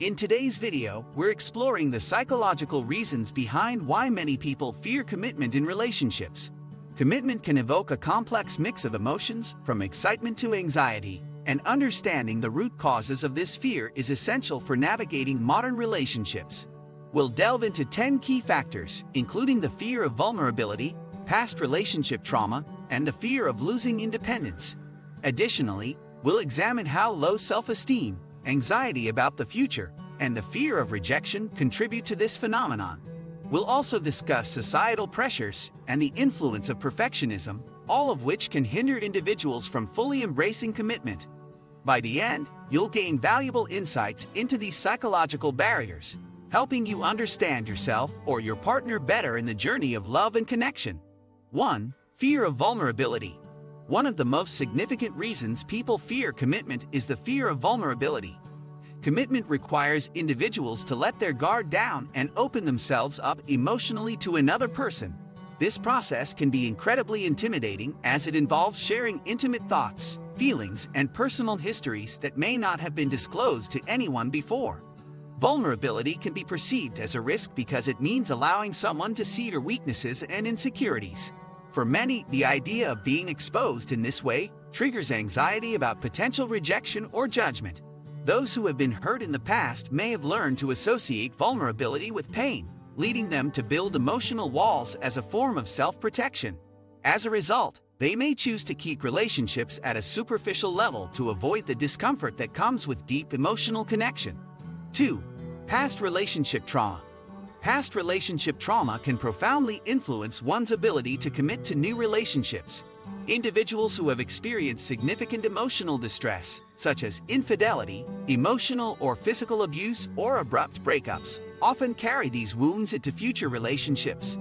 In today's video, we're exploring the psychological reasons behind why many people fear commitment in relationships. Commitment can evoke a complex mix of emotions, from excitement to anxiety, and understanding the root causes of this fear is essential for navigating modern relationships. We'll delve into 10 key factors, including the fear of vulnerability, past relationship trauma, and the fear of losing independence. Additionally, we'll examine how low self-esteem, anxiety about the future, and the fear of rejection contribute to this phenomenon. We'll also discuss societal pressures and the influence of perfectionism, all of which can hinder individuals from fully embracing commitment. By the end, you'll gain valuable insights into these psychological barriers, helping you understand yourself or your partner better in the journey of love and connection. 1. Fear of vulnerability. One of the most significant reasons people fear commitment is the fear of vulnerability. Commitment requires individuals to let their guard down and open themselves up emotionally to another person. This process can be incredibly intimidating as it involves sharing intimate thoughts, feelings, and personal histories that may not have been disclosed to anyone before. Vulnerability can be perceived as a risk because it means allowing someone to see your weaknesses and insecurities. For many, the idea of being exposed in this way triggers anxiety about potential rejection or judgment. Those who have been hurt in the past may have learned to associate vulnerability with pain, leading them to build emotional walls as a form of self-protection. As a result, they may choose to keep relationships at a superficial level to avoid the discomfort that comes with deep emotional connection. 2. Past relationship trauma. Past relationship trauma can profoundly influence one's ability to commit to new relationships. Individuals who have experienced significant emotional distress, such as infidelity, emotional or physical abuse, or abrupt breakups, often carry these wounds into future relationships.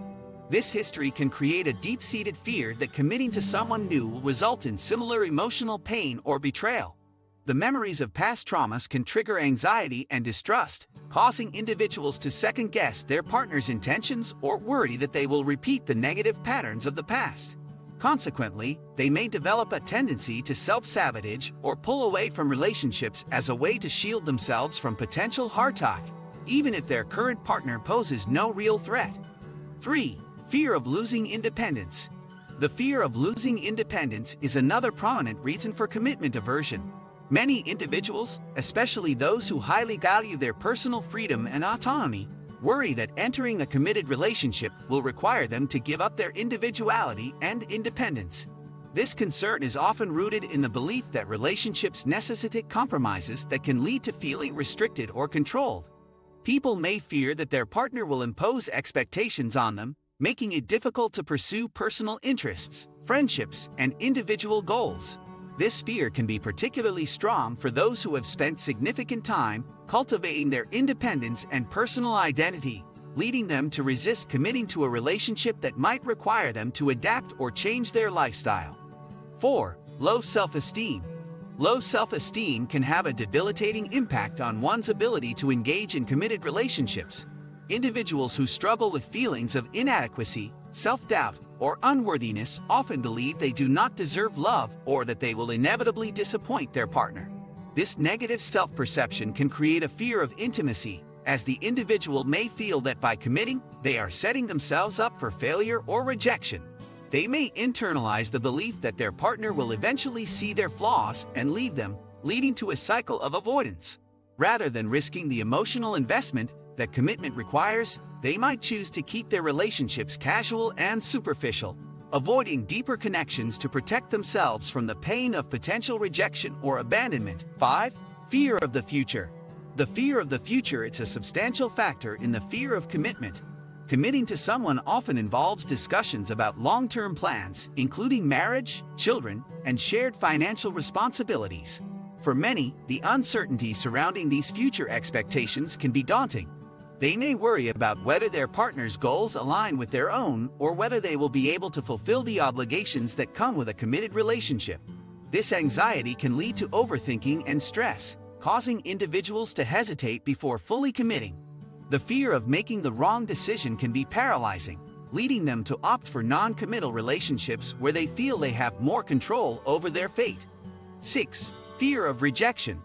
This history can create a deep-seated fear that committing to someone new will result in similar emotional pain or betrayal. The memories of past traumas can trigger anxiety and distrust, causing individuals to second-guess their partner's intentions or worry that they will repeat the negative patterns of the past. Consequently, they may develop a tendency to self-sabotage or pull away from relationships as a way to shield themselves from potential heartache, even if their current partner poses no real threat. 3. Fear of losing independence. The fear of losing independence is another prominent reason for commitment aversion. Many individuals, especially those who highly value their personal freedom and autonomy, worry that entering a committed relationship will require them to give up their individuality and independence. This concern is often rooted in the belief that relationships necessitate compromises that can lead to feeling restricted or controlled. People may fear that their partner will impose expectations on them, making it difficult to pursue personal interests, friendships, and individual goals. This fear can be particularly strong for those who have spent significant time cultivating their independence and personal identity, leading them to resist committing to a relationship that might require them to adapt or change their lifestyle. 4. Low self-esteem. Low self-esteem can have a debilitating impact on one's ability to engage in committed relationships. Individuals who struggle with feelings of inadequacy, self-doubt, or unworthiness often believe they do not deserve love or that they will inevitably disappoint their partner. This negative self-perception can create a fear of intimacy, as the individual may feel that by committing, they are setting themselves up for failure or rejection. They may internalize the belief that their partner will eventually see their flaws and leave them, leading to a cycle of avoidance. Rather than risking the emotional investment that commitment requires, they might choose to keep their relationships casual and superficial, avoiding deeper connections to protect themselves from the pain of potential rejection or abandonment. 5. Fear of the future. The fear of the future is a substantial factor in the fear of commitment. Committing to someone often involves discussions about long-term plans, including marriage, children, and shared financial responsibilities. For many, the uncertainty surrounding these future expectations can be daunting. They may worry about whether their partner's goals align with their own or whether they will be able to fulfill the obligations that come with a committed relationship. This anxiety can lead to overthinking and stress, causing individuals to hesitate before fully committing. The fear of making the wrong decision can be paralyzing, leading them to opt for non-committal relationships where they feel they have more control over their fate. 6. Fear of rejection.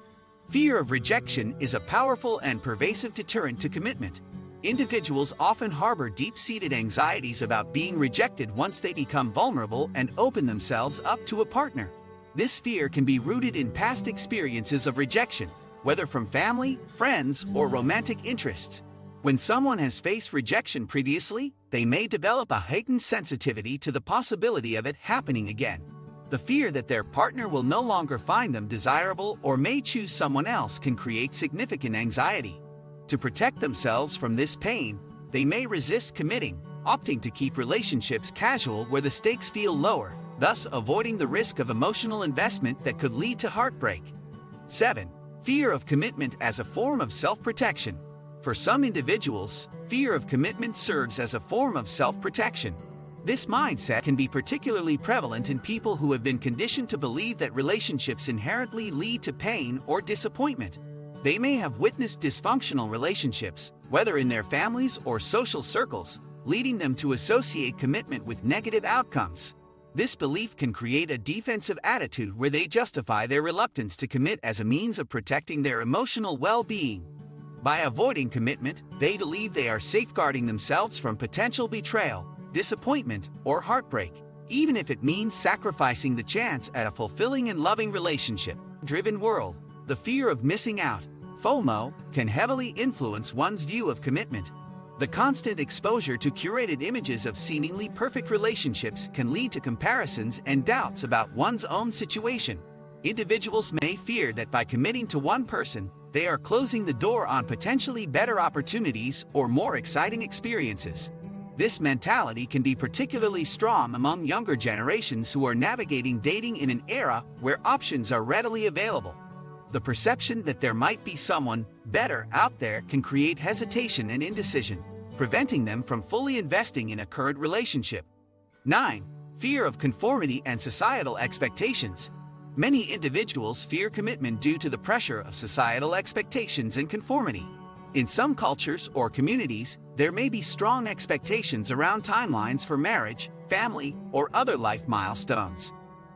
Fear of rejection is a powerful and pervasive deterrent to commitment. Individuals often harbor deep-seated anxieties about being rejected once they become vulnerable and open themselves up to a partner. This fear can be rooted in past experiences of rejection, whether from family, friends, or romantic interests. When someone has faced rejection previously, they may develop a heightened sensitivity to the possibility of it happening again. The fear that their partner will no longer find them desirable or may choose someone else can create significant anxiety. To protect themselves from this pain, they may resist committing, opting to keep relationships casual where the stakes feel lower, thus avoiding the risk of emotional investment that could lead to heartbreak. 7. Fear of commitment as a form of self-protection. For some individuals, fear of commitment serves as a form of self-protection. This mindset can be particularly prevalent in people who have been conditioned to believe that relationships inherently lead to pain or disappointment. They may have witnessed dysfunctional relationships, whether in their families or social circles, leading them to associate commitment with negative outcomes. This belief can create a defensive attitude where they justify their reluctance to commit as a means of protecting their emotional well-being. By avoiding commitment, they believe they are safeguarding themselves from potential betrayal, disappointment, or heartbreak, even if it means sacrificing the chance at a fulfilling and loving relationship-driven world. The fear of missing out, FOMO, can heavily influence one's view of commitment. The constant exposure to curated images of seemingly perfect relationships can lead to comparisons and doubts about one's own situation. Individuals may fear that by committing to one person, they are closing the door on potentially better opportunities or more exciting experiences. This mentality can be particularly strong among younger generations who are navigating dating in an era where options are readily available. The perception that there might be someone better out there can create hesitation and indecision, preventing them from fully investing in a current relationship. 9. Fear of conformity and societal expectations. Many individuals fear commitment due to the pressure of societal expectations and conformity. In some cultures or communities, there may be strong expectations around timelines for marriage, family, or other life milestones.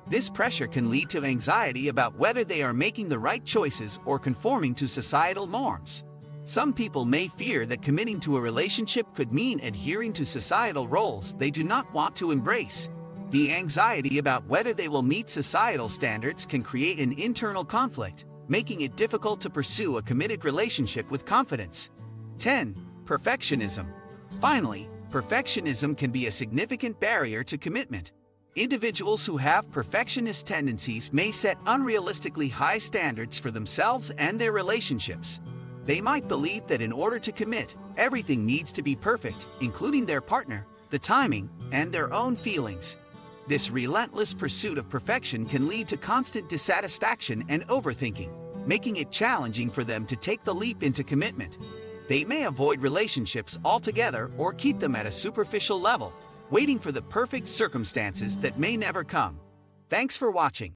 This pressure can lead to anxiety about whether they are making the right choices or conforming to societal norms. Some people may fear that committing to a relationship could mean adhering to societal roles they do not want to embrace. The anxiety about whether they will meet societal standards can create an internal conflict, making it difficult to pursue a committed relationship with confidence. 10. Perfectionism. Finally, perfectionism can be a significant barrier to commitment. Individuals who have perfectionist tendencies may set unrealistically high standards for themselves and their relationships. They might believe that in order to commit, everything needs to be perfect, including their partner, the timing, and their own feelings. This relentless pursuit of perfection can lead to constant dissatisfaction and overthinking, making it challenging for them to take the leap into commitment. They may avoid relationships altogether or keep them at a superficial level, waiting for the perfect circumstances that may never come. Thanks for watching.